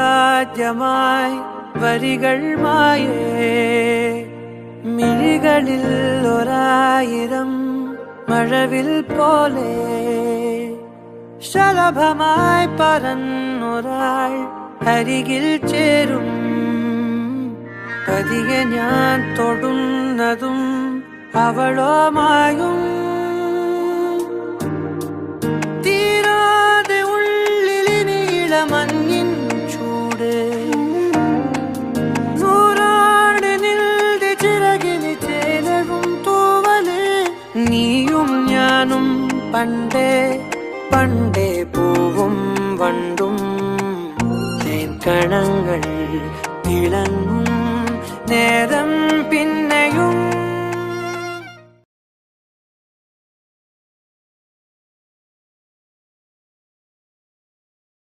പറയുവാനിതാദ്യമായി വരികൾ മായേ മിഴികളിൽ ഒരായിരം മഴവിൽ പോലെ ശലഭമായി പറന്നൊരാൾ അരികിൽ ചേരും പതിയെ ഞാൻ തൊടുന്നതും അവളോമായും തീരാതെ ഉള്ളിലിനീള മഞ്ഞിൻ ചൂട് നൂറാട് നിൽടെ ചിറകിന് ചേലവും തൂവല് നീയും ഞാനും പണ്ടേ പണ്ടേ പൂവും വണ്ടും തേൻ കണങ്ങൾ തിളങ്ങും നേരം പിന്നെ